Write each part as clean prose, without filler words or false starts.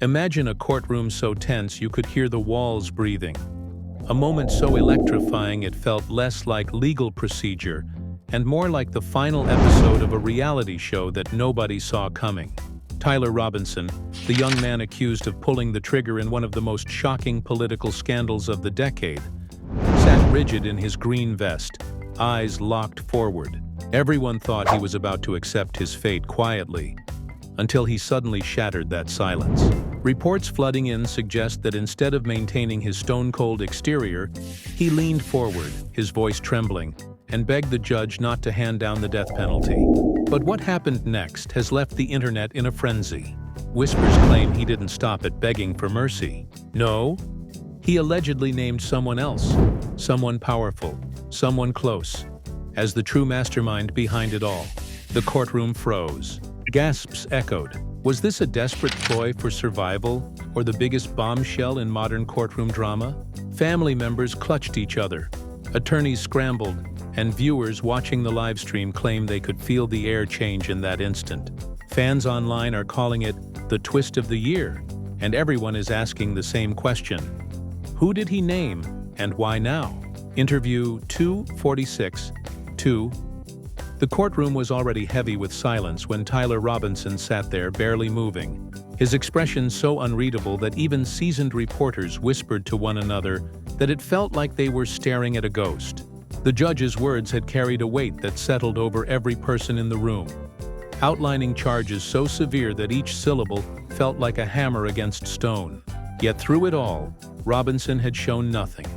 Imagine a courtroom so tense you could hear the walls breathing. A moment so electrifying it felt less like legal procedure and more like the final episode of a reality show that nobody saw coming. Tyler Robinson, the young man accused of pulling the trigger in one of the most shocking political scandals of the decade, sat rigid in his green vest, eyes locked forward. Everyone thought he was about to accept his fate quietly, until he suddenly shattered that silence. Reports flooding in suggest that instead of maintaining his stone-cold exterior, he leaned forward, his voice trembling, and begged the judge not to hand down the death penalty. But what happened next has left the internet in a frenzy. Whispers claim he didn't stop at begging for mercy. No, he allegedly named someone else, someone powerful, someone close, as the true mastermind behind it all. The courtroom froze. Gasps echoed. Was this a desperate ploy for survival, or the biggest bombshell in modern courtroom drama? Family members clutched each other. Attorneys scrambled, and viewers watching the live stream claim they could feel the air change in that instant. Fans online are calling it the twist of the year, and everyone is asking the same question. Who did he name, and why now? Interview 246-2. The courtroom was already heavy with silence when Tyler Robinson sat there barely moving, his expression so unreadable that even seasoned reporters whispered to one another that it felt like they were staring at a ghost. The judge's words had carried a weight that settled over every person in the room, outlining charges so severe that each syllable felt like a hammer against stone. Yet through it all, Robinson had shown nothing.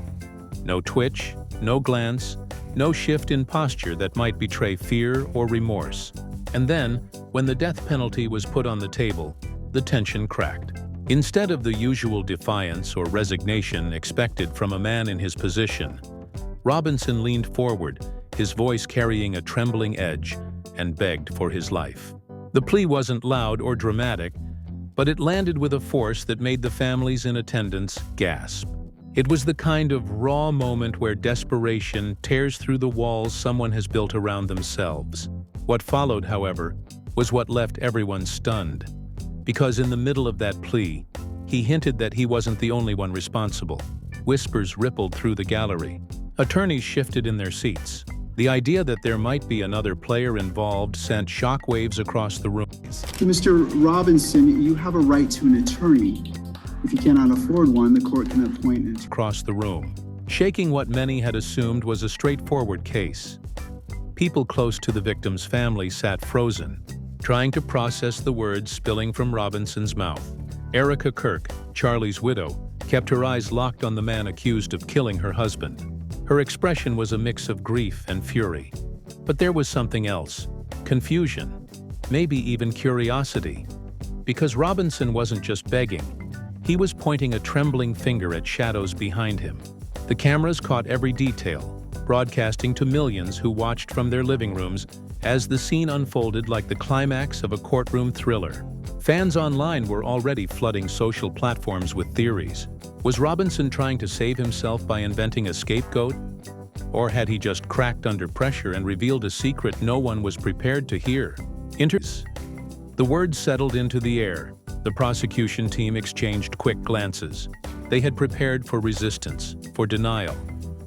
No twitch, no glance, no shift in posture that might betray fear or remorse. And then, when the death penalty was put on the table, the tension cracked. Instead of the usual defiance or resignation expected from a man in his position, Robinson leaned forward, his voice carrying a trembling edge, and begged for his life. The plea wasn't loud or dramatic, but it landed with a force that made the families in attendance gasp. It was the kind of raw moment where desperation tears through the walls someone has built around themselves. What followed, however, was what left everyone stunned. Because in the middle of that plea, he hinted that he wasn't the only one responsible. Whispers rippled through the gallery. Attorneys shifted in their seats. The idea that there might be another player involved sent shockwaves across the room. Mr. Robinson, you have a right to an attorney. If you cannot afford one, the court can appoint an across the room, shaking what many had assumed was a straightforward case. People close to the victim's family sat frozen, trying to process the words spilling from Robinson's mouth. Erica Kirk, Charlie's widow, kept her eyes locked on the man accused of killing her husband. Her expression was a mix of grief and fury. But there was something else: confusion, maybe even curiosity. Because Robinson wasn't just begging, he was pointing a trembling finger at shadows behind him. The cameras caught every detail, broadcasting to millions who watched from their living rooms as the scene unfolded like the climax of a courtroom thriller. Fans online were already flooding social platforms with theories. Was Robinson trying to save himself by inventing a scapegoat? Or had he just cracked under pressure and revealed a secret no one was prepared to hear? The words settled into the air. The prosecution team exchanged quick glances. They had prepared for resistance, for denial,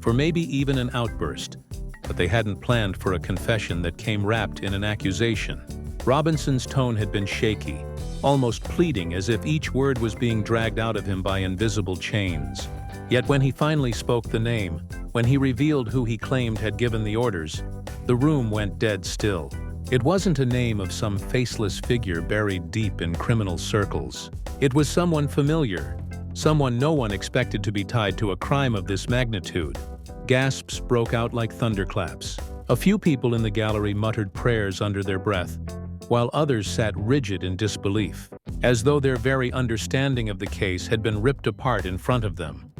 for maybe even an outburst, but they hadn't planned for a confession that came wrapped in an accusation. Robinson's tone had been shaky, almost pleading, as if each word was being dragged out of him by invisible chains. Yet when he finally spoke the name, when he revealed who he claimed had given the orders, the room went dead still. It wasn't a name of some faceless figure buried deep in criminal circles. It was someone familiar, someone no one expected to be tied to a crime of this magnitude. Gasps broke out like thunderclaps. A few people in the gallery muttered prayers under their breath, while others sat rigid in disbelief, as though their very understanding of the case had been ripped apart in front of them.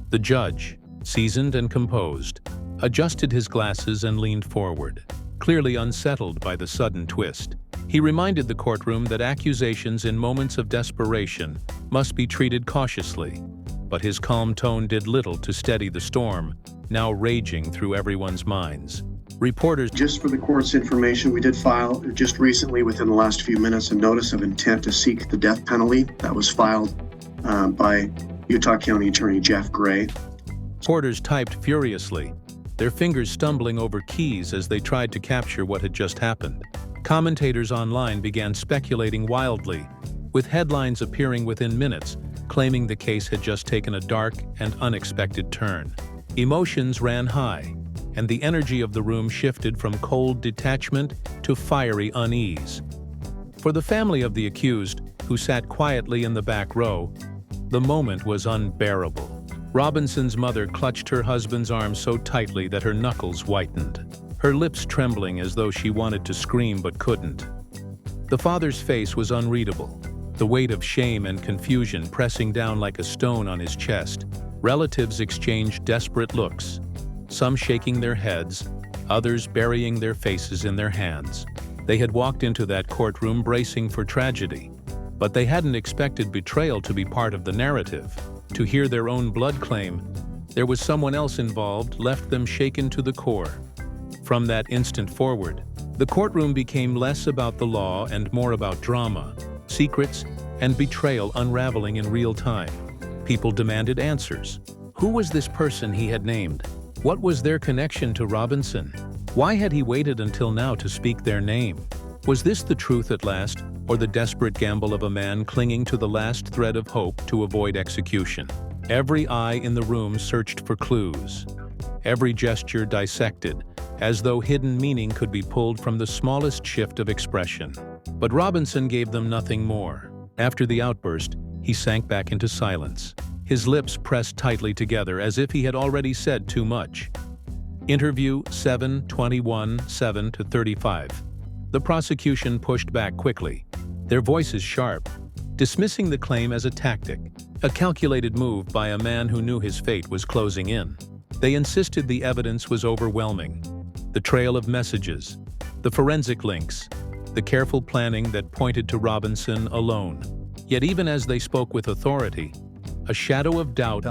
The judge, seasoned and composed, adjusted his glasses and leaned forward, clearly unsettled by the sudden twist. He reminded the courtroom that accusations in moments of desperation must be treated cautiously, but his calm tone did little to steady the storm, now raging through everyone's minds. Reporters Just for the court's information, we did file just recently, within the last few minutes, a notice of intent to seek the death penalty that was filed by Utah County Attorney Jeff Gray. Reporters typed furiously, their fingers stumbling over keys as they tried to capture what had just happened. Commentators online began speculating wildly, with headlines appearing within minutes, claiming the case had just taken a dark and unexpected turn. Emotions ran high, and the energy of the room shifted from cold detachment to fiery unease. For the family of the accused, who sat quietly in the back row, the moment was unbearable. Robinson's mother clutched her husband's arm so tightly that her knuckles whitened, her lips trembling as though she wanted to scream but couldn't. The father's face was unreadable, the weight of shame and confusion pressing down like a stone on his chest. Relatives exchanged desperate looks, some shaking their heads, others burying their faces in their hands. They had walked into that courtroom bracing for tragedy, but they hadn't expected betrayal to be part of the narrative. To hear their own blood claim there was someone else involved left them shaken to the core. From that instant forward, the courtroom became less about the law and more about drama, secrets, and betrayal unraveling in real time. People demanded answers. Who was this person he had named? What was their connection to Robinson? Why had he waited until now to speak their name? Was this the truth at last, or the desperate gamble of a man clinging to the last thread of hope to avoid execution? Every eye in the room searched for clues. Every gesture dissected, as though hidden meaning could be pulled from the smallest shift of expression. But Robinson gave them nothing more. After the outburst, he sank back into silence, his lips pressed tightly together as if he had already said too much. Interview 7/21/7-35. The prosecution pushed back quickly, their voices sharp, dismissing the claim as a tactic, a calculated move by a man who knew his fate was closing in. They insisted the evidence was overwhelming. The trail of messages, the forensic links, the careful planning that pointed to Robinson alone. Yet even as they spoke with authority, a shadow of doubt.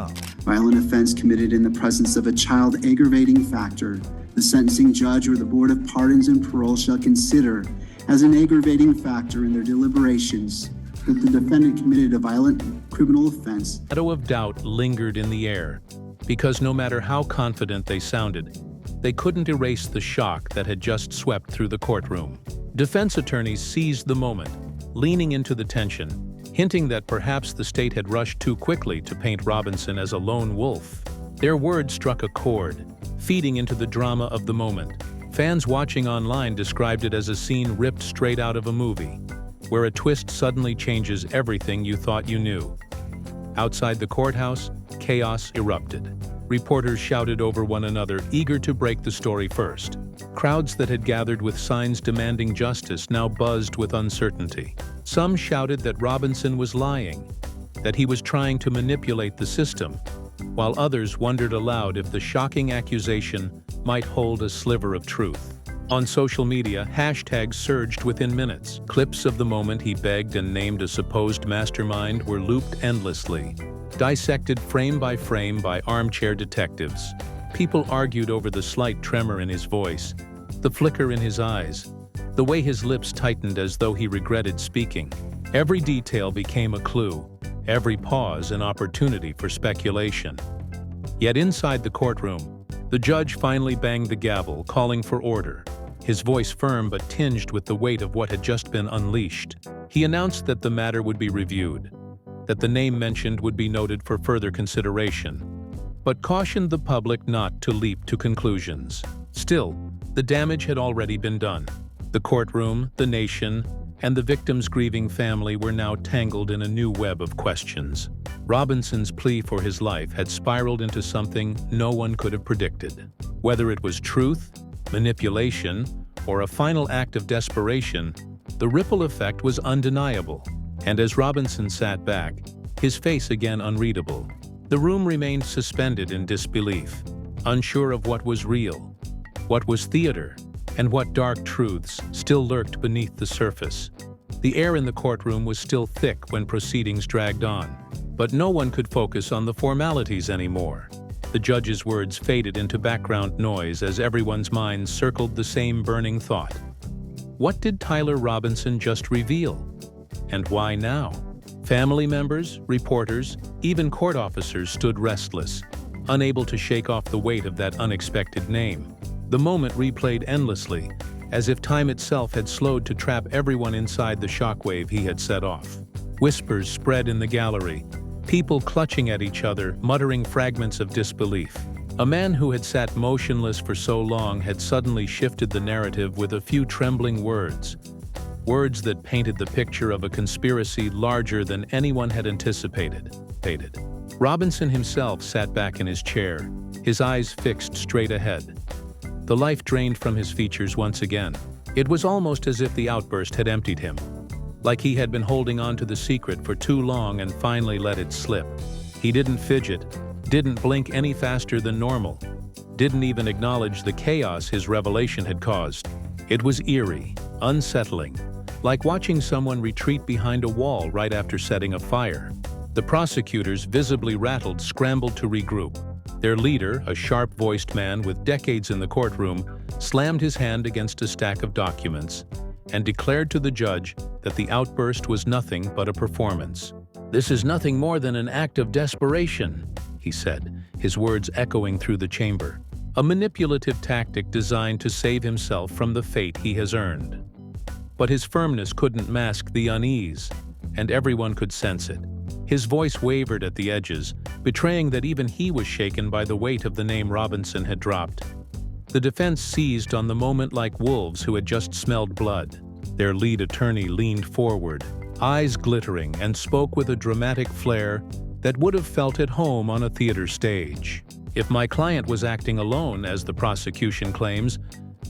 Violent offense committed in the presence of a child aggravating factor, the sentencing judge or the Board of Pardons and Parole shall consider as an aggravating factor in their deliberations that the defendant committed a violent criminal offense. A shadow of doubt lingered in the air, because no matter how confident they sounded, they couldn't erase the shock that had just swept through the courtroom. Defense attorneys seized the moment, leaning into the tension, hinting that perhaps the state had rushed too quickly to paint Robinson as a lone wolf. Their words struck a chord, feeding into the drama of the moment. Fans watching online described it as a scene ripped straight out of a movie, where a twist suddenly changes everything you thought you knew. Outside the courthouse, chaos erupted. Reporters shouted over one another, eager to break the story first. Crowds that had gathered with signs demanding justice now buzzed with uncertainty. Some shouted that Robinson was lying, that he was trying to manipulate the system, while others wondered aloud if the shocking accusation might hold a sliver of truth. On social media, hashtags surged within minutes. Clips of the moment he begged and named a supposed mastermind were looped endlessly, dissected frame by armchair detectives. People argued over the slight tremor in his voice, the flicker in his eyes, the way his lips tightened as though he regretted speaking. Every detail became a clue, every pause an opportunity for speculation. Yet inside the courtroom, the judge finally banged the gavel, calling for order, his voice firm but tinged with the weight of what had just been unleashed. He announced that the matter would be reviewed, that the name mentioned would be noted for further consideration, but cautioned the public not to leap to conclusions. Still, the damage had already been done. The courtroom, the nation, and the victim's grieving family were now tangled in a new web of questions. Robinson's plea for his life had spiraled into something no one could have predicted. Whether it was truth, manipulation, or a final act of desperation, the ripple effect was undeniable. And as Robinson sat back, his face again unreadable, the room remained suspended in disbelief, unsure of what was real, what was theater, and what dark truths still lurked beneath the surface. The air in the courtroom was still thick when proceedings dragged on, but no one could focus on the formalities anymore. The judge's words faded into background noise as everyone's minds circled the same burning thought. What did Tyler Robinson just reveal? And why now? Family members, reporters, even court officers stood restless, unable to shake off the weight of that unexpected name. The moment replayed endlessly, as if time itself had slowed to trap everyone inside the shockwave he had set off. Whispers spread in the gallery, people clutching at each other, muttering fragments of disbelief. A man who had sat motionless for so long had suddenly shifted the narrative with a few trembling words. Words that painted the picture of a conspiracy larger than anyone had anticipated. Robinson himself sat back in his chair, his eyes fixed straight ahead. The life drained from his features once again. It was almost as if the outburst had emptied him, like he had been holding on to the secret for too long and finally let it slip. He didn't fidget, didn't blink any faster than normal, didn't even acknowledge the chaos his revelation had caused. It was eerie, unsettling, like watching someone retreat behind a wall right after setting a fire. The prosecutors, visibly rattled, scrambled to regroup. Their leader, a sharp-voiced man with decades in the courtroom, slammed his hand against a stack of documents and declared to the judge that the outburst was nothing but a performance. "This is nothing more than an act of desperation," he said, his words echoing through the chamber. "A manipulative tactic designed to save himself from the fate he has earned." But his firmness couldn't mask the unease, and everyone could sense it. His voice wavered at the edges, betraying that even he was shaken by the weight of the name Robinson had dropped. The defense seized on the moment like wolves who had just smelled blood. Their lead attorney leaned forward, eyes glittering, and spoke with a dramatic flair that would have felt at home on a theater stage. "If my client was acting alone, as the prosecution claims,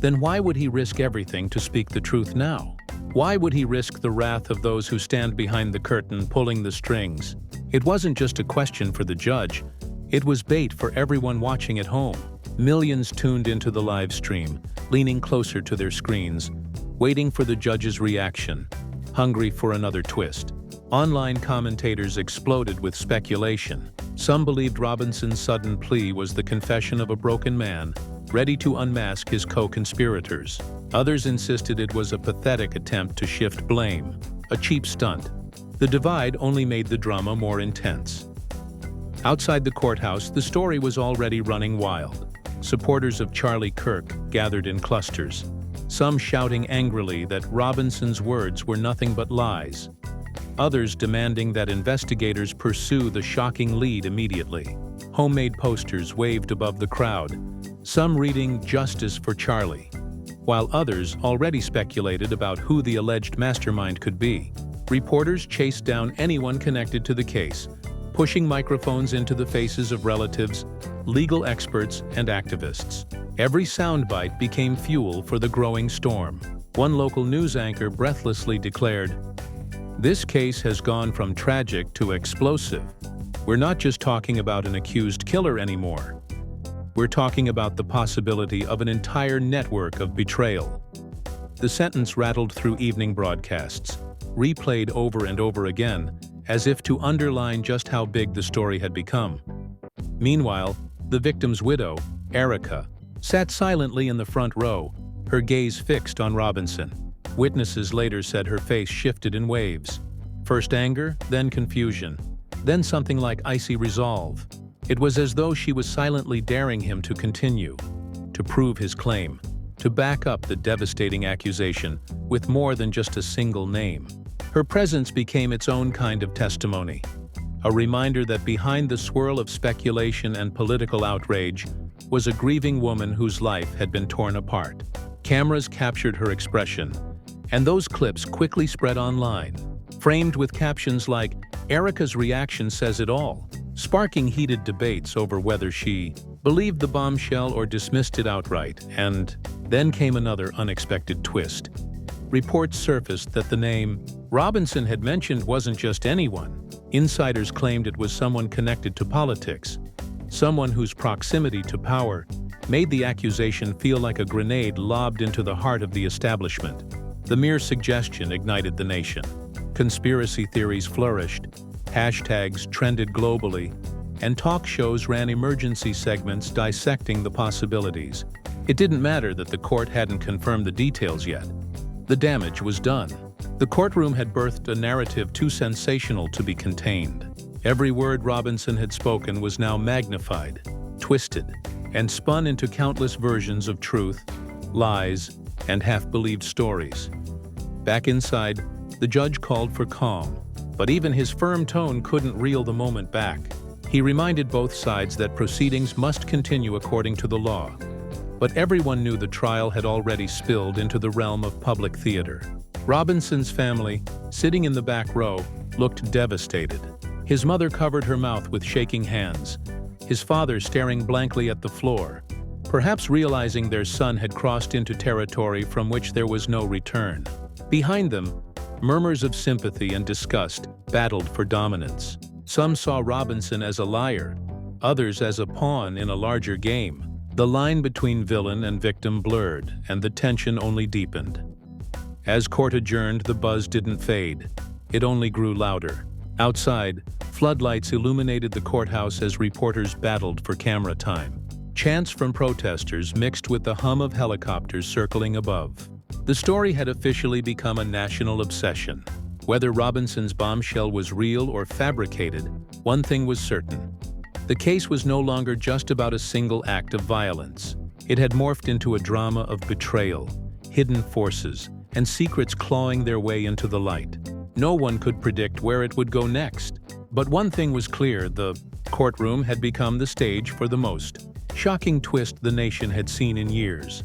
then why would he risk everything to speak the truth now? Why would he risk the wrath of those who stand behind the curtain pulling the strings?" It wasn't just a question for the judge, it was bait for everyone watching at home. Millions tuned into the live stream, leaning closer to their screens, waiting for the judge's reaction, hungry for another twist. Online commentators exploded with speculation. Some believed Robinson's sudden plea was the confession of a broken man, ready to unmask his co-conspirators. Others insisted it was a pathetic attempt to shift blame, a cheap stunt. The divide only made the drama more intense. Outside the courthouse, the story was already running wild. Supporters of Charlie Kirk gathered in clusters, some shouting angrily that Robinson's words were nothing but lies, others demanding that investigators pursue the shocking lead immediately. Homemade posters waved above the crowd, some reading "Justice for Charlie," while others already speculated about who the alleged mastermind could be. Reporters chased down anyone connected to the case, pushing microphones into the faces of relatives, legal experts, and activists. Every soundbite became fuel for the growing storm. One local news anchor breathlessly declared, "This case has gone from tragic to explosive. We're not just talking about an accused killer anymore. We're talking about the possibility of an entire network of betrayal." The sentence rattled through evening broadcasts, replayed over and over again, as if to underline just how big the story had become. Meanwhile, the victim's widow, Erica, sat silently in the front row, her gaze fixed on Robinson. Witnesses later said her face shifted in waves. First anger, then confusion, then something like icy resolve. It was as though she was silently daring him to continue, to prove his claim, to back up the devastating accusation with more than just a single name. Her presence became its own kind of testimony, a reminder that behind the swirl of speculation and political outrage was a grieving woman whose life had been torn apart. Cameras captured her expression, and those clips quickly spread online, framed with captions like, "Erica's reaction says it all," sparking heated debates over whether she believed the bombshell or dismissed it outright. And then came another unexpected twist. Reports surfaced that the name Robinson had mentioned wasn't just anyone. Insiders claimed it was someone connected to politics, someone whose proximity to power made the accusation feel like a grenade lobbed into the heart of the establishment. The mere suggestion ignited the nation. Conspiracy theories flourished, hashtags trended globally, and talk shows ran emergency segments dissecting the possibilities. It didn't matter that the court hadn't confirmed the details yet. The damage was done. The courtroom had birthed a narrative too sensational to be contained. Every word Robinson had spoken was now magnified, twisted, and spun into countless versions of truth, lies, and half-believed stories. Back inside, the judge called for calm, but even his firm tone couldn't reel the moment back. He reminded both sides that proceedings must continue according to the law. But everyone knew the trial had already spilled into the realm of public theater. Robinson's family, sitting in the back row, looked devastated. His mother covered her mouth with shaking hands, his father staring blankly at the floor, perhaps realizing their son had crossed into territory from which there was no return. Behind them, murmurs of sympathy and disgust battled for dominance. Some saw Robinson as a liar, others as a pawn in a larger game. The line between villain and victim blurred, and the tension only deepened. As court adjourned, the buzz didn't fade. It only grew louder. Outside, floodlights illuminated the courthouse as reporters battled for camera time. Chants from protesters mixed with the hum of helicopters circling above. The story had officially become a national obsession. Whether Robinson's bombshell was real or fabricated, one thing was certain. The case was no longer just about a single act of violence. It had morphed into a drama of betrayal, hidden forces, and secrets clawing their way into the light. No one could predict where it would go next. But one thing was clear: the courtroom had become the stage for the most shocking twist the nation had seen in years.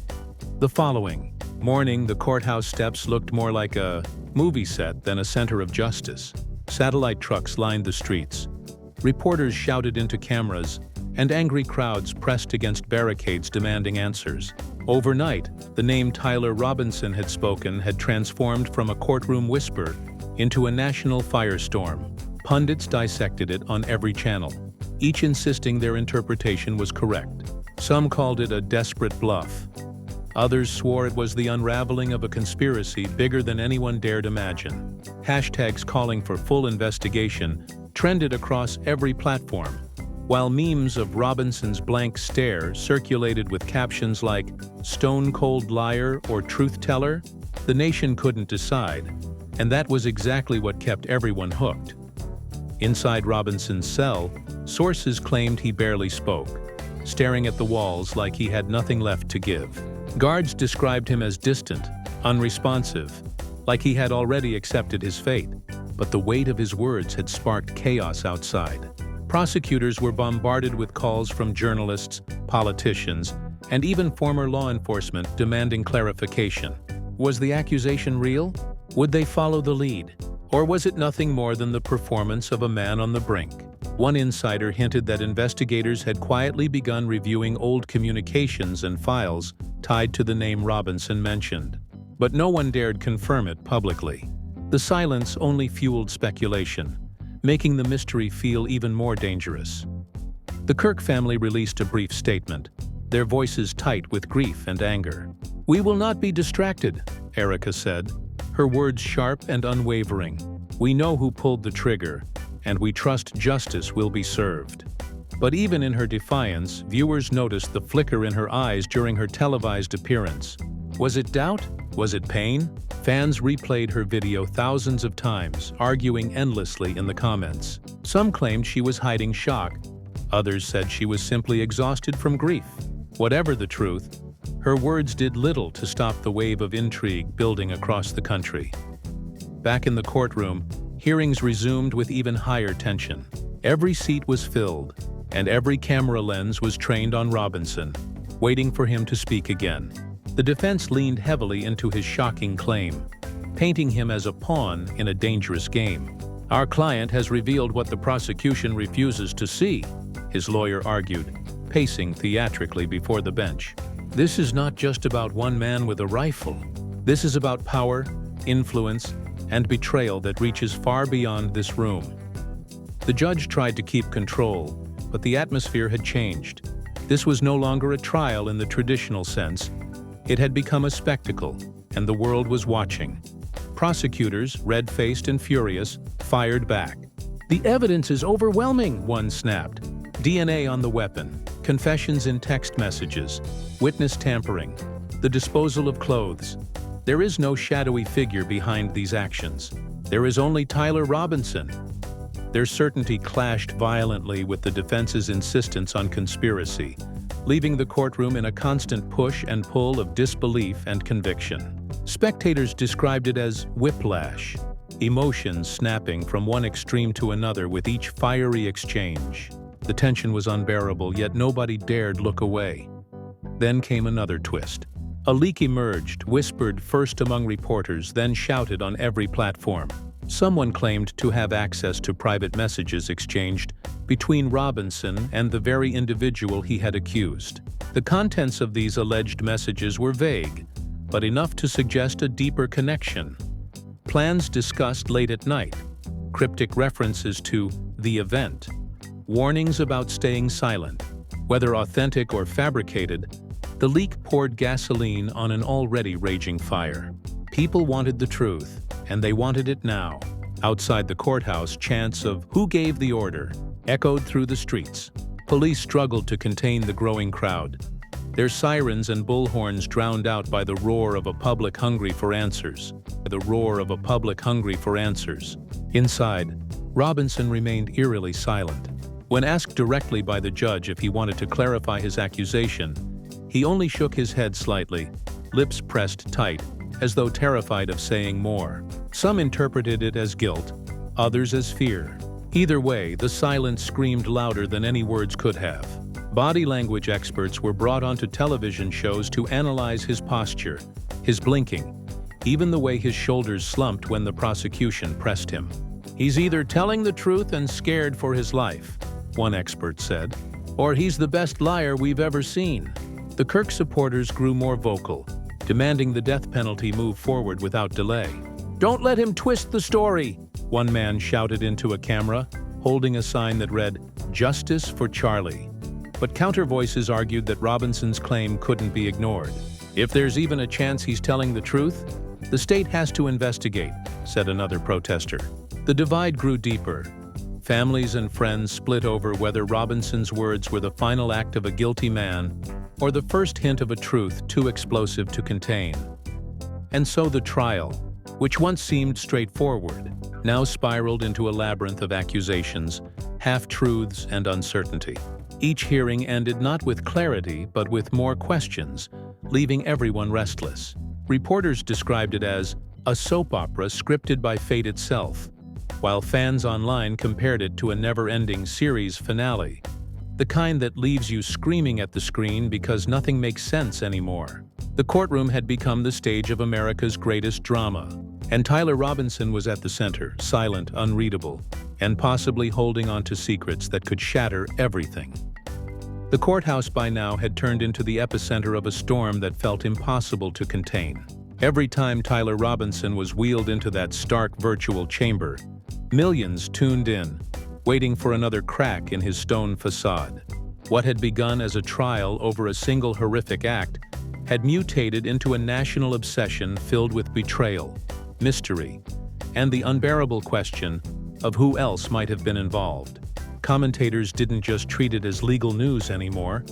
The following morning, the courthouse steps looked more like a movie set than a center of justice. Satellite trucks lined the streets. Reporters shouted into cameras, and angry crowds pressed against barricades demanding answers. Overnight, the name Tyler Robinson had spoken had transformed from a courtroom whisper into a national firestorm. Pundits dissected it on every channel, each insisting their interpretation was correct. Some called it a desperate bluff. Others swore it was the unraveling of a conspiracy bigger than anyone dared imagine. Hashtags calling for full investigation trended across every platform, while memes of Robinson's blank stare circulated with captions like "Stone Cold Liar" or "Truth Teller." The nation couldn't decide, and that was exactly what kept everyone hooked. Inside Robinson's cell, sources claimed he barely spoke, staring at the walls like he had nothing left to give. Guards described him as distant, unresponsive, like he had already accepted his fate. But the weight of his words had sparked chaos outside. Prosecutors were bombarded with calls from journalists, politicians, and even former law enforcement demanding clarification. Was the accusation real? Would they follow the lead? Or was it nothing more than the performance of a man on the brink? One insider hinted that investigators had quietly begun reviewing old communications and files tied to the name Robinson mentioned. But no one dared confirm it publicly. The silence only fueled speculation, making the mystery feel even more dangerous. The Kirk family released a brief statement, their voices tight with grief and anger. "We will not be distracted," Erica said, her words sharp and unwavering. "We know who pulled the trigger, and we trust justice will be served." But even in her defiance, viewers noticed the flicker in her eyes during her televised appearance. Was it doubt? Was it pain? Fans replayed her video thousands of times, arguing endlessly in the comments. Some claimed she was hiding shock. Others said she was simply exhausted from grief. Whatever the truth, her words did little to stop the wave of intrigue building across the country. Back in the courtroom, hearings resumed with even higher tension. Every seat was filled, and every camera lens was trained on Robinson, waiting for him to speak again. The defense leaned heavily into his shocking claim, painting him as a pawn in a dangerous game. "Our client has revealed what the prosecution refuses to see," his lawyer argued, pacing theatrically before the bench. "This is not just about one man with a rifle. This is about power, influence, and betrayal that reaches far beyond this room." The judge tried to keep control, but the atmosphere had changed. This was no longer a trial in the traditional sense. It had become a spectacle, and the world was watching. Prosecutors, red-faced and furious, fired back. "The evidence is overwhelming," one snapped. DNA on the weapon, confessions in text messages, witness tampering, the disposal of clothes. There is no shadowy figure behind these actions. There is only Tyler Robinson. Their certainty clashed violently with the defense's insistence on conspiracy, leaving the courtroom in a constant push and pull of disbelief and conviction. Spectators described it as whiplash, emotions snapping from one extreme to another with each fiery exchange. The tension was unbearable, yet nobody dared look away. Then came another twist. A leak emerged, whispered first among reporters, then shouted on every platform. Someone claimed to have access to private messages exchanged between Robinson and the very individual he had accused. The contents of these alleged messages were vague, but enough to suggest a deeper connection. Plans discussed late at night, cryptic references to the event, warnings about staying silent. Whether authentic or fabricated, the leak poured gasoline on an already raging fire. People wanted the truth, and they wanted it now. Outside the courthouse, chants of "Who gave the order?" echoed through the streets. Police struggled to contain the growing crowd, their sirens and bullhorns drowned out by the roar of a public hungry for answers. Inside, Robinson remained eerily silent. When asked directly by the judge if he wanted to clarify his accusation, he only shook his head slightly, lips pressed tight, as though terrified of saying more. Some interpreted it as guilt, others as fear. Either way, the silence screamed louder than any words could have. Body language experts were brought onto television shows to analyze his posture, his blinking, even the way his shoulders slumped when the prosecution pressed him. "He's either telling the truth and scared for his life," one expert said, "or he's the best liar we've ever seen." The Kirk supporters grew more vocal, demanding the death penalty move forward without delay. "Don't let him twist the story," one man shouted into a camera, holding a sign that read, "Justice for Charlie." But counter voices argued that Robinson's claim couldn't be ignored. "If there's even a chance he's telling the truth, the state has to investigate," said another protester. The divide grew deeper. Families and friends split over whether Robinson's words were the final act of a guilty man or the first hint of a truth too explosive to contain. And so the trial, which once seemed straightforward, now spiraled into a labyrinth of accusations, half-truths, and uncertainty. Each hearing ended not with clarity, but with more questions, leaving everyone restless. Reporters described it as a soap opera scripted by fate itself, while fans online compared it to a never-ending series finale, the kind that leaves you screaming at the screen because nothing makes sense anymore. The courtroom had become the stage of America's greatest drama, and Tyler Robinson was at the center, silent, unreadable, and possibly holding on to secrets that could shatter everything. The courthouse by now had turned into the epicenter of a storm that felt impossible to contain. Every time Tyler Robinson was wheeled into that stark virtual chamber, millions tuned in, waiting for another crack in his stone facade. What had begun as a trial over a single horrific act had mutated into a national obsession filled with betrayal, mystery, and the unbearable question of who else might have been involved. Commentators didn't just treat it as legal news anymore.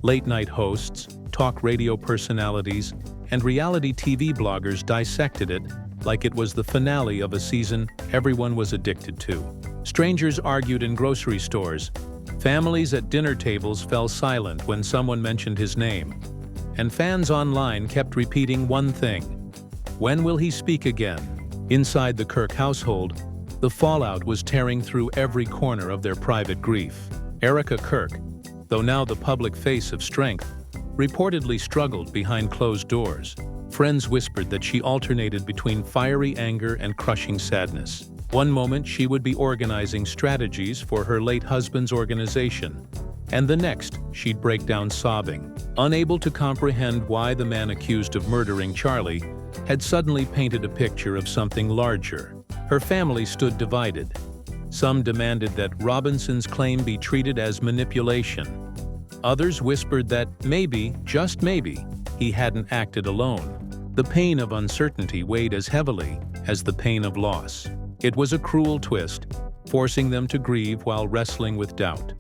Late-night hosts, talk radio personalities, and reality TV bloggers dissected it like it was the finale of a season everyone was addicted to. Strangers argued in grocery stores. Families at dinner tables fell silent when someone mentioned his name. And fans online kept repeating one thing: when will he speak again? Inside the Kirk household, the fallout was tearing through every corner of their private grief. Erica Kirk, though now the public face of strength, reportedly struggled behind closed doors. Friends whispered that she alternated between fiery anger and crushing sadness. One moment she would be organizing strategies for her late husband's organization, and the next she'd break down sobbing, unable to comprehend why the man accused of murdering Charlie had suddenly painted a picture of something larger. Her family stood divided. Some demanded that Robinson's claim be treated as manipulation. Others whispered that maybe, just maybe, he hadn't acted alone. The pain of uncertainty weighed as heavily as the pain of loss. It was a cruel twist, forcing them to grieve while wrestling with doubt.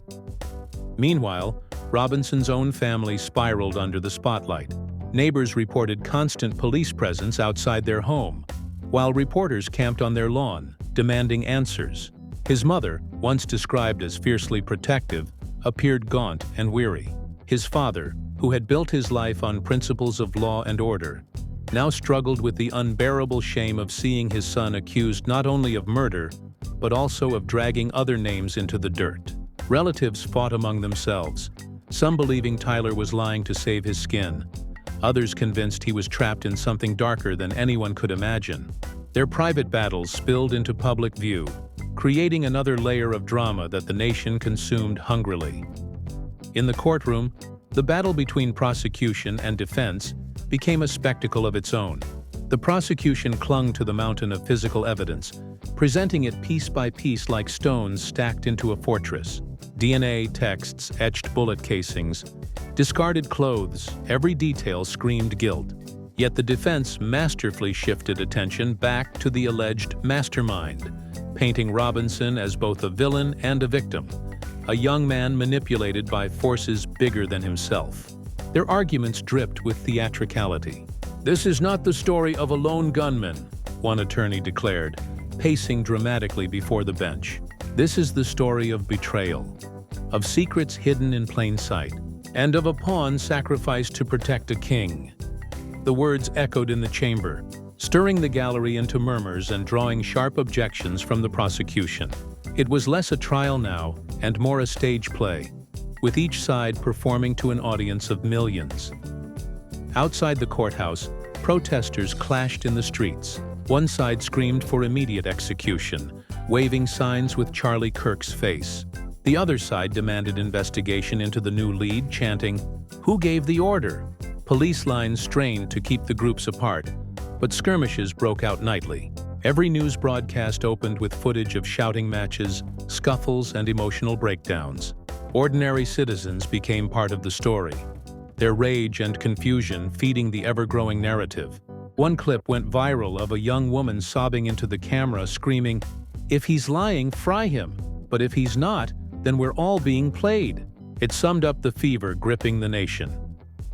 Meanwhile, Robinson's own family spiraled under the spotlight. Neighbors reported constant police presence outside their home, while reporters camped on their lawn, demanding answers. His mother, once described as fiercely protective, appeared gaunt and weary. His father, who had built his life on principles of law and order, now struggled with the unbearable shame of seeing his son accused not only of murder, but also of dragging other names into the dirt. Relatives fought among themselves, some believing Tyler was lying to save his skin, others convinced he was trapped in something darker than anyone could imagine. Their private battles spilled into public view, creating another layer of drama that the nation consumed hungrily. In the courtroom, the battle between prosecution and defense became a spectacle of its own. The prosecution clung to the mountain of physical evidence, presenting it piece by piece like stones stacked into a fortress. DNA, texts, etched bullet casings, discarded clothes, every detail screamed guilt. Yet the defense masterfully shifted attention back to the alleged mastermind, painting Robinson as both a villain and a victim, a young man manipulated by forces bigger than himself. Their arguments dripped with theatricality. "This is not the story of a lone gunman," one attorney declared, pacing dramatically before the bench. "This is the story of betrayal, of secrets hidden in plain sight, and of a pawn sacrificed to protect a king." The words echoed in the chamber, stirring the gallery into murmurs and drawing sharp objections from the prosecution. It was less a trial now and more a stage play, with each side performing to an audience of millions. Outside the courthouse, protesters clashed in the streets. One side screamed for immediate execution, waving signs with Charlie Kirk's face. The other side demanded investigation into the new lead, chanting, "Who gave the order?" Police lines strained to keep the groups apart, but skirmishes broke out nightly. Every news broadcast opened with footage of shouting matches, scuffles, and emotional breakdowns. Ordinary citizens became part of the story, their rage and confusion feeding the ever-growing narrative. One clip went viral of a young woman sobbing into the camera, screaming, "If he's lying, fry him. But if he's not, then we're all being played." It summed up the fever gripping the nation.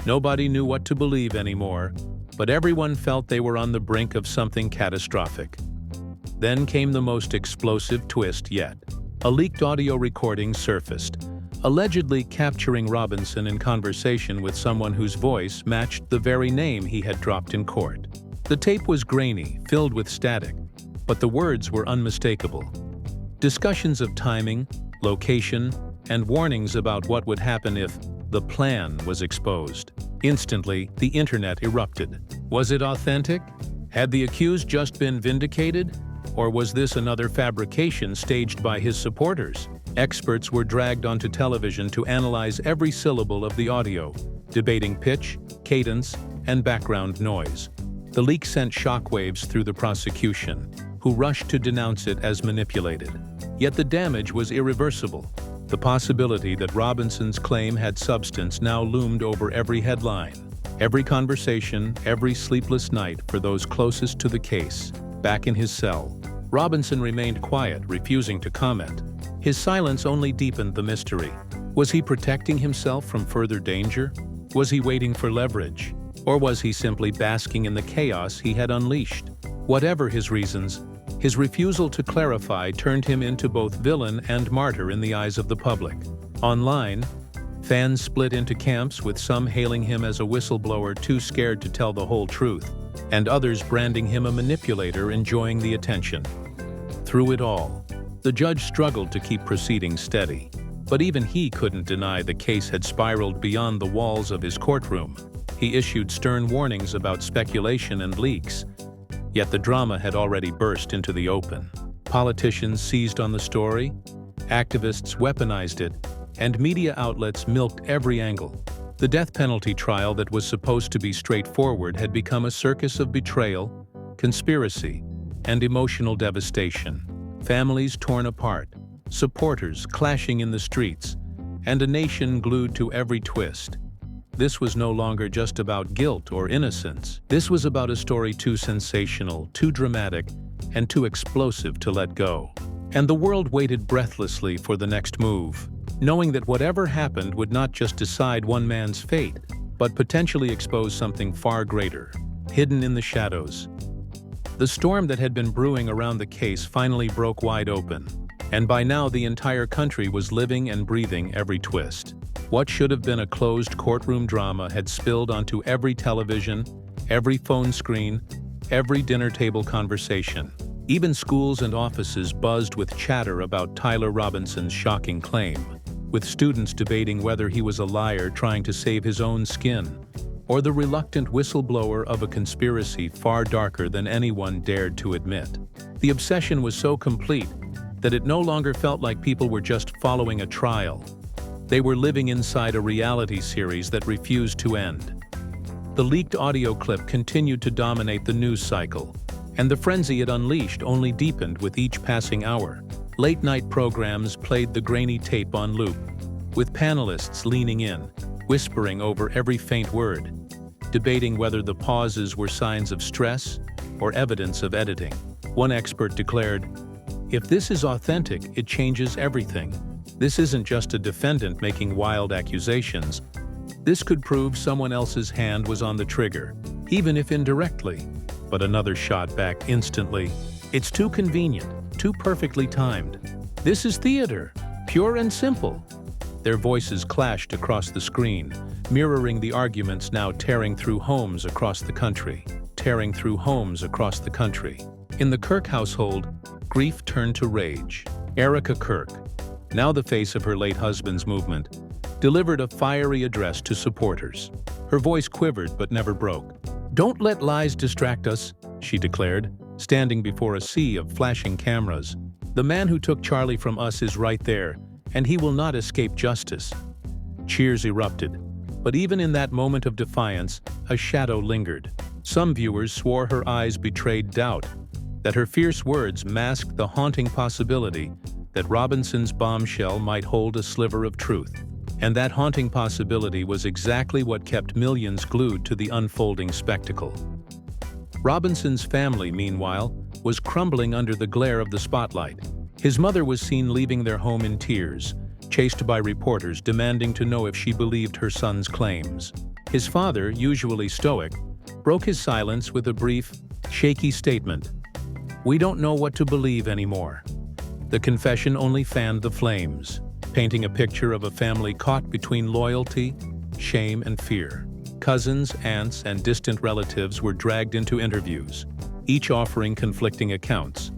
Nobody knew what to believe anymore, but everyone felt they were on the brink of something catastrophic. Then came the most explosive twist yet. A leaked audio recording surfaced, allegedly capturing Robinson in conversation with someone whose voice matched the very name he had dropped in court. The tape was grainy, filled with static, but the words were unmistakable. Discussions of timing, location, and warnings about what would happen if the plan was exposed. Instantly, the internet erupted. Was it authentic? Had the accused just been vindicated? Or was this another fabrication staged by his supporters? Experts were dragged onto television to analyze every syllable of the audio, debating pitch, cadence, and background noise. The leak sent shockwaves through the prosecution, who rushed to denounce it as manipulated. Yet the damage was irreversible. The possibility that Robinson's claim had substance now loomed over every headline, every conversation, every sleepless night for those closest to the case. Back in his cell, Robinson remained quiet, refusing to comment. His silence only deepened the mystery. Was he protecting himself from further danger? Was he waiting for leverage? Or was he simply basking in the chaos he had unleashed? Whatever his reasons, his refusal to clarify turned him into both villain and martyr in the eyes of the public. Online, fans split into camps, with some hailing him as a whistleblower too scared to tell the whole truth, and others branding him a manipulator enjoying the attention. Through it all, the judge struggled to keep proceedings steady, but even he couldn't deny the case had spiraled beyond the walls of his courtroom. He issued stern warnings about speculation and leaks, yet the drama had already burst into the open. Politicians seized on the story, activists weaponized it, and media outlets milked every angle. The death penalty trial that was supposed to be straightforward had become a circus of betrayal, conspiracy, and emotional devastation. Families torn apart, supporters clashing in the streets, and a nation glued to every twist. This was no longer just about guilt or innocence. This was about a story too sensational, too dramatic, and too explosive to let go. And the world waited breathlessly for the next move. knowing that whatever happened would not just decide one man's fate, but potentially expose something far greater, hidden in the shadows. The storm that had been brewing around the case finally broke wide open, and by now the entire country was living and breathing every twist. What should have been a closed courtroom drama had spilled onto every television, every phone screen, every dinner table conversation. Even schools and offices buzzed with chatter about Tyler Robinson's shocking claim, with students debating whether he was a liar trying to save his own skin, or the reluctant whistleblower of a conspiracy far darker than anyone dared to admit. The obsession was so complete that it no longer felt like people were just following a trial. They were living inside a reality series that refused to end. The leaked audio clip continued to dominate the news cycle, and the frenzy it unleashed only deepened with each passing hour. Late-night programs played the grainy tape on loop, with panelists leaning in, whispering over every faint word, debating whether the pauses were signs of stress or evidence of editing. One expert declared, "If this is authentic, it changes everything. This isn't just a defendant making wild accusations. This could prove someone else's hand was on the trigger, even if indirectly." But another shot back instantly. "It's too convenient, too perfectly timed. This is theater, pure and simple." Their voices clashed across the screen, mirroring the arguments now tearing through homes across the country. In the Kirk household, grief turned to rage. Erica Kirk, now the face of her late husband's movement, delivered a fiery address to supporters. Her voice quivered but never broke. "Don't let lies distract us," she declared, standing before a sea of flashing cameras. "The man who took Charlie from us is right there, and he will not escape justice." Cheers erupted, but even in that moment of defiance, a shadow lingered. Some viewers swore her eyes betrayed doubt, that her fierce words masked the haunting possibility that Robinson's bombshell might hold a sliver of truth. And that haunting possibility was exactly what kept millions glued to the unfolding spectacle. Robinson's family, meanwhile, was crumbling under the glare of the spotlight. His mother was seen leaving their home in tears, chased by reporters demanding to know if she believed her son's claims. His father, usually stoic, broke his silence with a brief, shaky statement. "We don't know what to believe anymore." The confession only fanned the flames, painting a picture of a family caught between loyalty, shame, and fear. Cousins, aunts, and distant relatives were dragged into interviews, each offering conflicting accounts.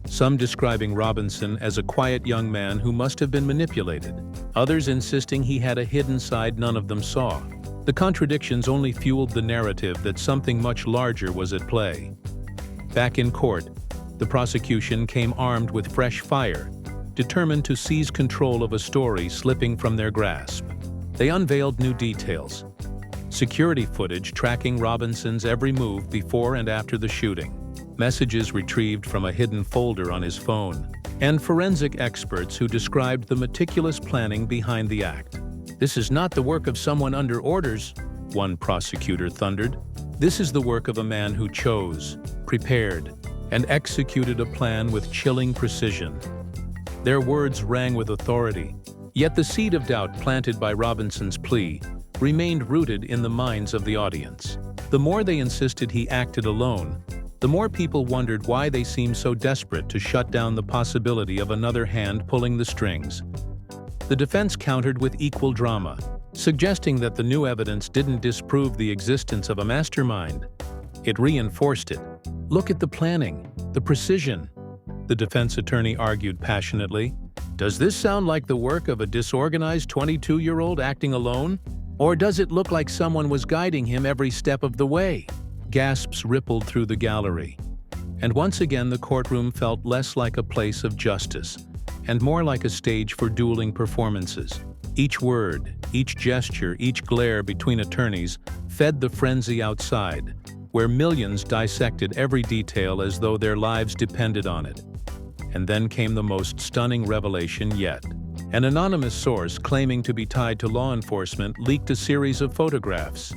Some describing Robinson as a quiet young man who must have been manipulated, others insisting he had a hidden side none of them saw. The contradictions only fueled the narrative that something much larger was at play. Back in court, the prosecution came armed with fresh fire, determined to seize control of a story slipping from their grasp. They unveiled new details: security footage tracking Robinson's every move before and after the shooting, messages retrieved from a hidden folder on his phone, and forensic experts who described the meticulous planning behind the act. "This is not the work of someone under orders," one prosecutor thundered. "This is the work of a man who chose, prepared, and executed a plan with chilling precision." Their words rang with authority, yet the seed of doubt planted by Robinson's plea remained rooted in the minds of the audience. The more they insisted he acted alone, the more people wondered why they seemed so desperate to shut down the possibility of another hand pulling the strings. The defense countered with equal drama, suggesting that the new evidence didn't disprove the existence of a mastermind. It reinforced it. "Look at the planning, the precision," the defense attorney argued passionately. "Does this sound like the work of a disorganized 22-year-old acting alone? Or does it look like someone was guiding him every step of the way?" Gasps rippled through the gallery. And once again the courtroom felt less like a place of justice, and more like a stage for dueling performances. Each word, each gesture, each glare between attorneys fed the frenzy outside, where millions dissected every detail as though their lives depended on it. And then came the most stunning revelation yet. An anonymous source claiming to be tied to law enforcement leaked a series of photographs,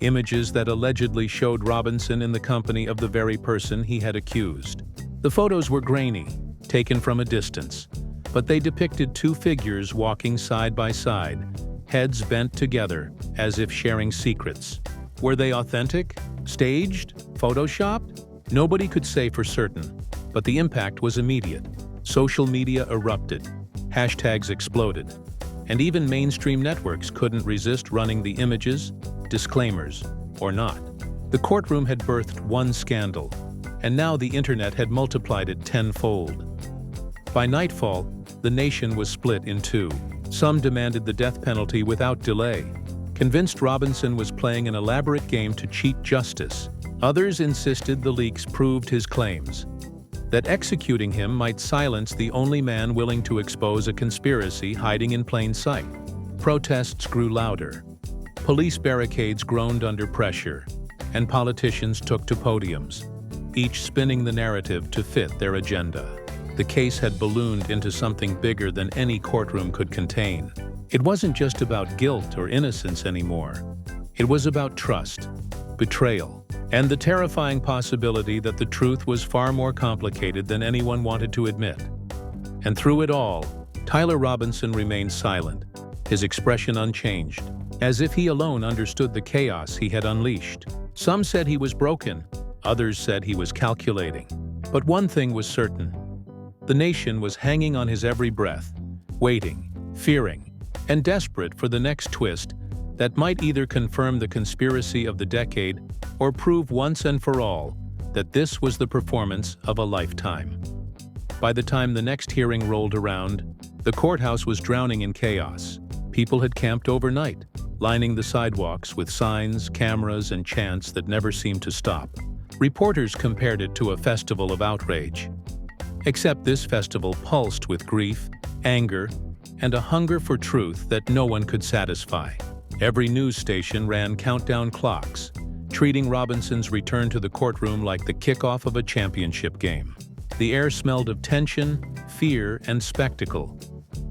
images that allegedly showed Robinson in the company of the very person he had accused. The photos were grainy, taken from a distance, but they depicted two figures walking side by side, heads bent together, as if sharing secrets. Were they authentic? Staged? Photoshopped? Nobody could say for certain, but the impact was immediate. Social media erupted, hashtags exploded, and even mainstream networks couldn't resist running the images, disclaimers, or not. The courtroom had birthed one scandal, and now the internet had multiplied it tenfold. By nightfall, the nation was split in two. Some demanded the death penalty without delay, convinced Robinson was playing an elaborate game to cheat justice. Others insisted the leaks proved his claims, that executing him might silence the only man willing to expose a conspiracy hiding in plain sight. Protests grew louder. Police barricades groaned under pressure, and politicians took to podiums, each spinning the narrative to fit their agenda. The case had ballooned into something bigger than any courtroom could contain. It wasn't just about guilt or innocence anymore. It was about trust, betrayal, and the terrifying possibility that the truth was far more complicated than anyone wanted to admit. And through it all, Tyler Robinson remained silent, his expression unchanged, as if he alone understood the chaos he had unleashed. Some said he was broken, others said he was calculating. But one thing was certain. The nation was hanging on his every breath, waiting, fearing, and desperate for the next twist that might either confirm the conspiracy of the decade or prove once and for all that this was the performance of a lifetime. By the time the next hearing rolled around, the courthouse was drowning in chaos. People had camped overnight, lining the sidewalks with signs, cameras, and chants that never seemed to stop. Reporters compared it to a festival of outrage. Except this festival pulsed with grief, anger, and a hunger for truth that no one could satisfy. Every news station ran countdown clocks, treating Robinson's return to the courtroom like the kickoff of a championship game. The air smelled of tension, fear, and spectacle.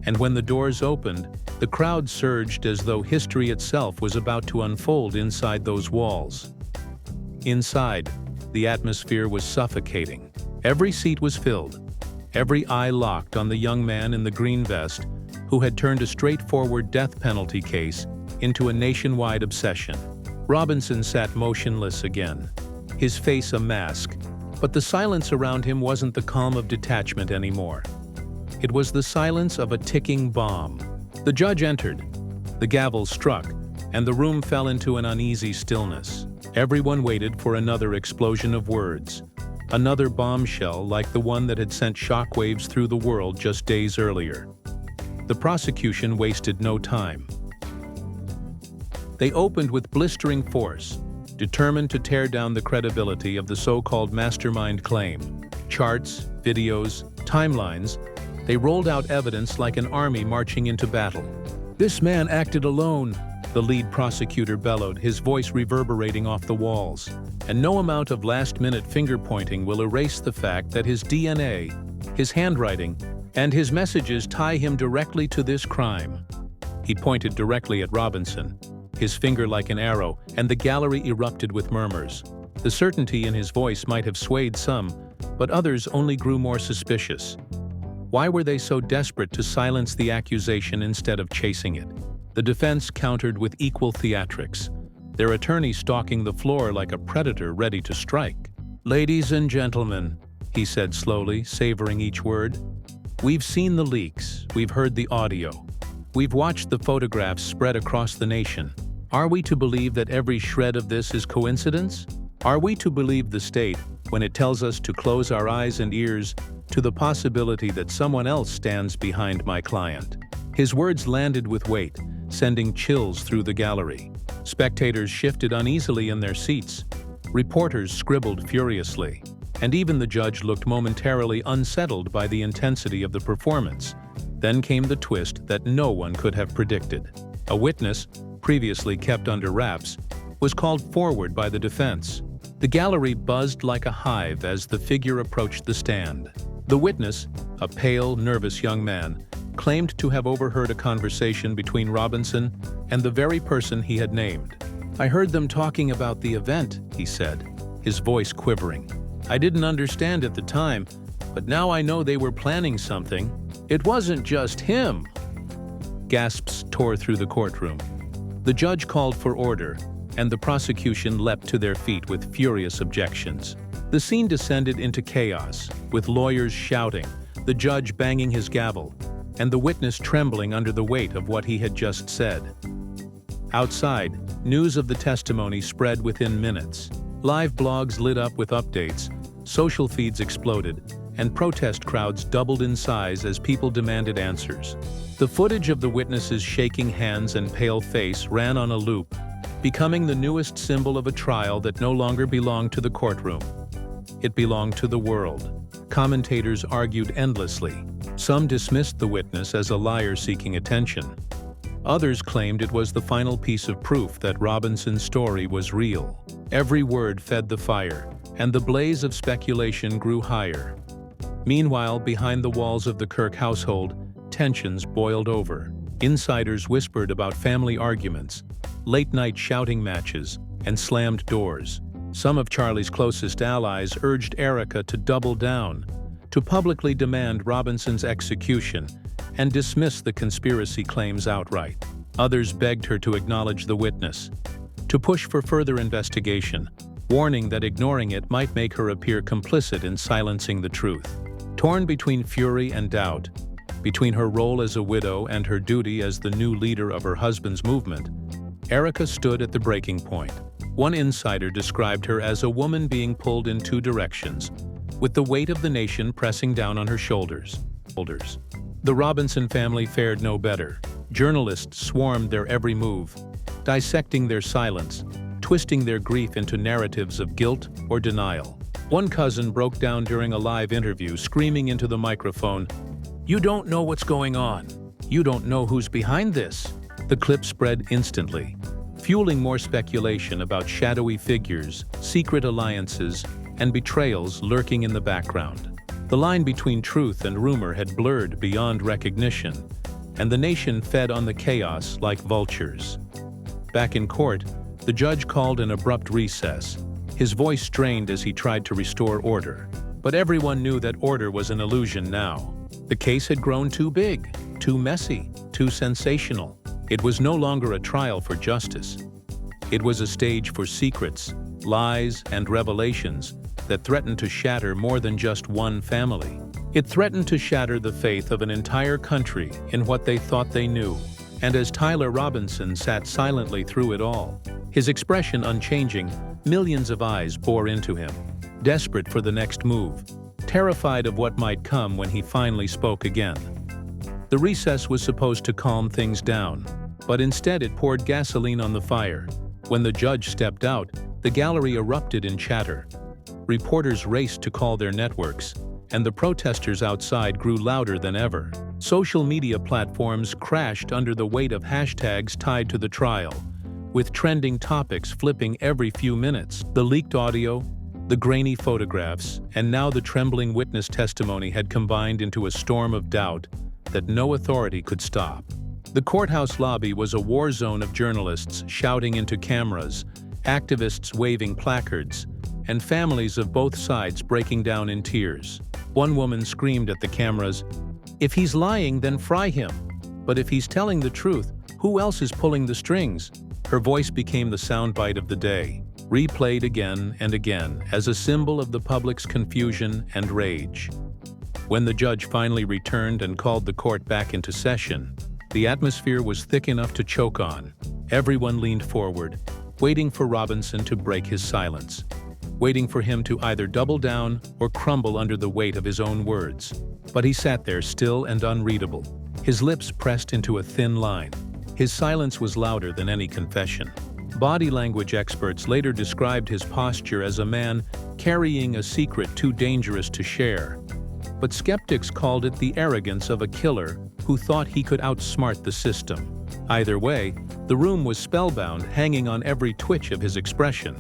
And when the doors opened, the crowd surged as though history itself was about to unfold inside those walls. Inside, the atmosphere was suffocating. Every seat was filled, every eye locked on the young man in the green vest who had turned a straightforward death penalty case into a nationwide obsession. Robinson sat motionless again, his face a mask, but the silence around him wasn't the calm of detachment anymore. It was the silence of a ticking bomb. The judge entered, the gavel struck, and the room fell into an uneasy stillness. Everyone waited for another explosion of words, another bombshell like the one that had sent shockwaves through the world just days earlier. The prosecution wasted no time. They opened with blistering force, determined to tear down the credibility of the so-called mastermind claim. Charts, videos, timelines, they rolled out evidence like an army marching into battle. "This man acted alone," the lead prosecutor bellowed, his voice reverberating off the walls. "And no amount of last-minute finger-pointing will erase the fact that his DNA, his handwriting, and his messages tie him directly to this crime." He pointed directly at Robinson, his finger like an arrow, and the gallery erupted with murmurs. The certainty in his voice might have swayed some, but others only grew more suspicious. Why were they so desperate to silence the accusation instead of chasing it? The defense countered with equal theatrics, their attorney stalking the floor like a predator ready to strike. "Ladies and gentlemen," he said slowly, savoring each word, "we've seen the leaks, we've heard the audio, we've watched the photographs spread across the nation. Are we to believe that every shred of this is coincidence? Are we to believe the state when it tells us to close our eyes and ears to the possibility that someone else stands behind my client?" His words landed with weight, sending chills through the gallery. Spectators shifted uneasily in their seats. Reporters scribbled furiously. And even the judge looked momentarily unsettled by the intensity of the performance. Then came the twist that no one could have predicted. A witness, previously kept under wraps, was called forward by the defense. The gallery buzzed like a hive as the figure approached the stand. The witness, a pale, nervous young man, claimed to have overheard a conversation between Robinson and the very person he had named. "I heard them talking about the event," he said, his voice quivering. "I didn't understand at the time, but now I know they were planning something. "It wasn't just him!" Gasps tore through the courtroom. The judge called for order, and the prosecution leapt to their feet with furious objections. The scene descended into chaos, with lawyers shouting, the judge banging his gavel, and the witness trembling under the weight of what he had just said. Outside, news of the testimony spread within minutes. Live blogs lit up with updates, social feeds exploded, and protest crowds doubled in size as people demanded answers. The footage of the witnesses' shaking hands and pale face ran on a loop, becoming the newest symbol of a trial that no longer belonged to the courtroom. It belonged to the world. Commentators argued endlessly. Some dismissed the witness as a liar seeking attention. Others claimed it was the final piece of proof that Robinson's story was real. Every word fed the fire, and the blaze of speculation grew higher. Meanwhile, behind the walls of the Kirk household, tensions boiled over. Insiders whispered about family arguments, late-night shouting matches, and slammed doors. Some of Charlie's closest allies urged Erica to double down, to publicly demand Robinson's execution, and dismiss the conspiracy claims outright. Others begged her to acknowledge the witness, to push for further investigation, warning that ignoring it might make her appear complicit in silencing the truth. Torn between fury and doubt, between her role as a widow and her duty as the new leader of her husband's movement, Erica stood at the breaking point. One insider described her as a woman being pulled in two directions, with the weight of the nation pressing down on her shoulders. The Robinson family fared no better. Journalists swarmed their every move, dissecting their silence, twisting their grief into narratives of guilt or denial. One cousin broke down during a live interview, screaming into the microphone, "You don't know what's going on. You don't know who's behind this." The clip spread instantly, fueling more speculation about shadowy figures, secret alliances, and betrayals lurking in the background. The line between truth and rumor had blurred beyond recognition, and the nation fed on the chaos like vultures. Back in court, the judge called an abrupt recess, his voice strained as he tried to restore order. But everyone knew that order was an illusion now. The case had grown too big, too messy, too sensational. It was no longer a trial for justice. It was a stage for secrets, lies, and revelations that threatened to shatter more than just one family. It threatened to shatter the faith of an entire country in what they thought they knew. And as Tyler Robinson sat silently through it all, his expression unchanging, millions of eyes bore into him, desperate for the next move, terrified of what might come when he finally spoke again. The recess was supposed to calm things down, but instead it poured gasoline on the fire. When the judge stepped out, the gallery erupted in chatter. Reporters raced to call their networks, and the protesters outside grew louder than ever. Social media platforms crashed under the weight of hashtags tied to the trial, with trending topics flipping every few minutes. The leaked audio, the grainy photographs, and now the trembling witness testimony had combined into a storm of doubt that no authority could stop. The courthouse lobby was a war zone of journalists shouting into cameras, activists waving placards, and families of both sides breaking down in tears. One woman screamed at the cameras, "If he's lying, then fry him. But if he's telling the truth, who else is pulling the strings?" Her voice became the soundbite of the day, replayed again and again as a symbol of the public's confusion and rage. When the judge finally returned and called the court back into session, the atmosphere was thick enough to choke on. Everyone leaned forward, waiting for Robinson to break his silence, waiting for him to either double down or crumble under the weight of his own words. But he sat there still and unreadable, his lips pressed into a thin line. His silence was louder than any confession. Body language experts later described his posture as a man carrying a secret too dangerous to share. But skeptics called it the arrogance of a killer who thought he could outsmart the system. Either way, the room was spellbound, hanging on every twitch of his expression.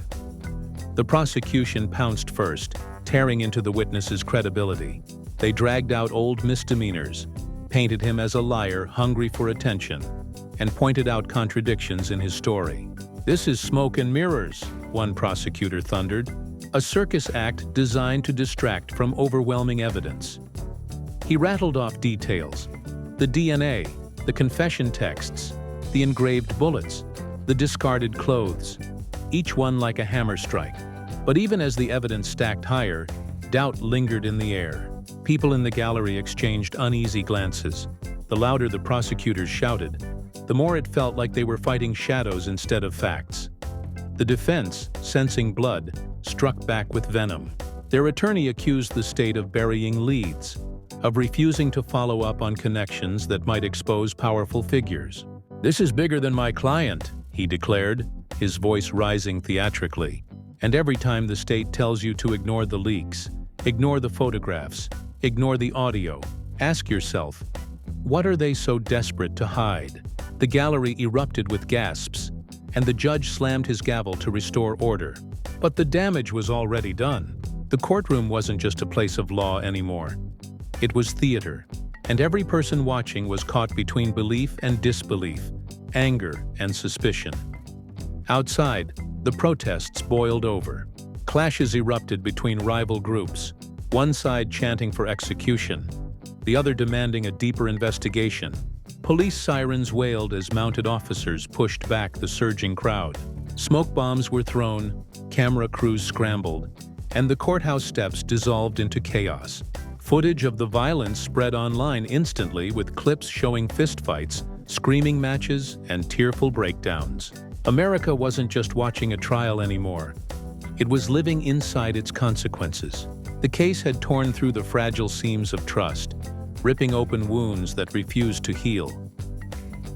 The prosecution pounced first, tearing into the witness's credibility. They dragged out old misdemeanors, painted him as a liar hungry for attention, and pointed out contradictions in his story. "This is smoke and mirrors," one prosecutor thundered, "a circus act designed to distract from overwhelming evidence." He rattled off details: the DNA, the confession texts, the engraved bullets, the discarded clothes, each one like a hammer strike. But even as the evidence stacked higher, doubt lingered in the air. People in the gallery exchanged uneasy glances. The louder the prosecutors shouted, the more it felt like they were fighting shadows instead of facts. The defense, sensing blood, struck back with venom. Their attorney accused the state of burying leads, of refusing to follow up on connections that might expose powerful figures. "This is bigger than my client," he declared, his voice rising theatrically. "And every time the state tells you to ignore the leaks, ignore the photographs, ignore the audio, ask yourself, what are they so desperate to hide?" The gallery erupted with gasps, and the judge slammed his gavel to restore order. But the damage was already done. The courtroom wasn't just a place of law anymore. It was theater, and every person watching was caught between belief and disbelief, anger and suspicion. Outside, the protests boiled over. Clashes erupted between rival groups, one side chanting for execution, the other demanding a deeper investigation. Police sirens wailed as mounted officers pushed back the surging crowd. Smoke bombs were thrown, camera crews scrambled, and the courthouse steps dissolved into chaos. Footage of the violence spread online instantly, with clips showing fistfights, screaming matches, and tearful breakdowns. America wasn't just watching a trial anymore. It was living inside its consequences. The case had torn through the fragile seams of trust, ripping open wounds that refused to heal.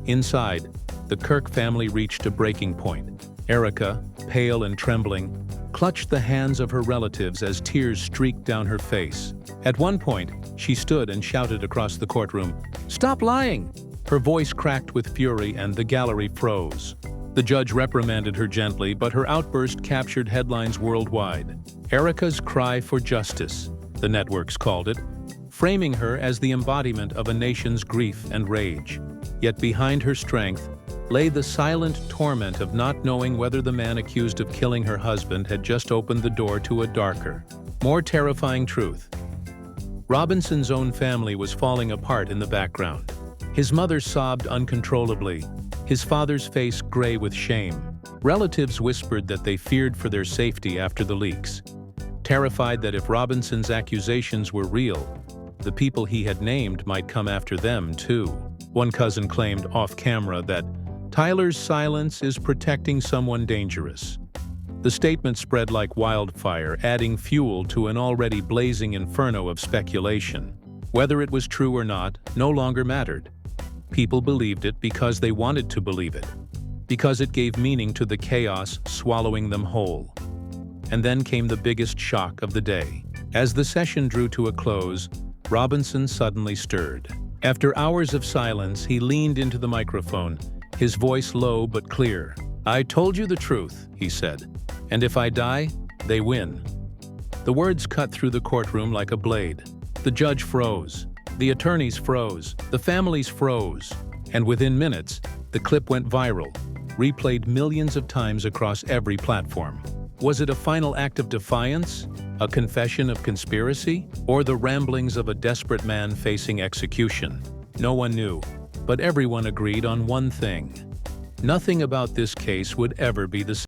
Inside, the Kirk family reached a breaking point. Erica, pale and trembling, clutched the hands of her relatives as tears streaked down her face. At one point, she stood and shouted across the courtroom, "Stop lying!" Her voice cracked with fury and the gallery froze. The judge reprimanded her gently, but her outburst captured headlines worldwide. Erica's cry for justice, the networks called it, framing her as the embodiment of a nation's grief and rage. Yet behind her strength lay the silent torment of not knowing whether the man accused of killing her husband had just opened the door to a darker, more terrifying truth. Robinson's own family was falling apart in the background. His mother sobbed uncontrollably, his father's face gray with shame. Relatives whispered that they feared for their safety after the leaks, terrified that if Robinson's accusations were real, the people he had named might come after them too. One cousin claimed off-camera that Tyler's silence is protecting someone dangerous. The statement spread like wildfire, adding fuel to an already blazing inferno of speculation. Whether it was true or not no longer mattered. People believed it because they wanted to believe it, because it gave meaning to the chaos swallowing them whole. And then came the biggest shock of the day. As the session drew to a close, Robinson suddenly stirred. After hours of silence, he leaned into the microphone, his voice low but clear. "I told you the truth," he said, "and if I die, they win." The words cut through the courtroom like a blade. The judge froze. The attorneys froze. The families froze. And within minutes, the clip went viral, replayed millions of times across every platform. Was it a final act of defiance? A confession of conspiracy? Or the ramblings of a desperate man facing execution? No one knew, but everyone agreed on one thing. Nothing about this case would ever be the same.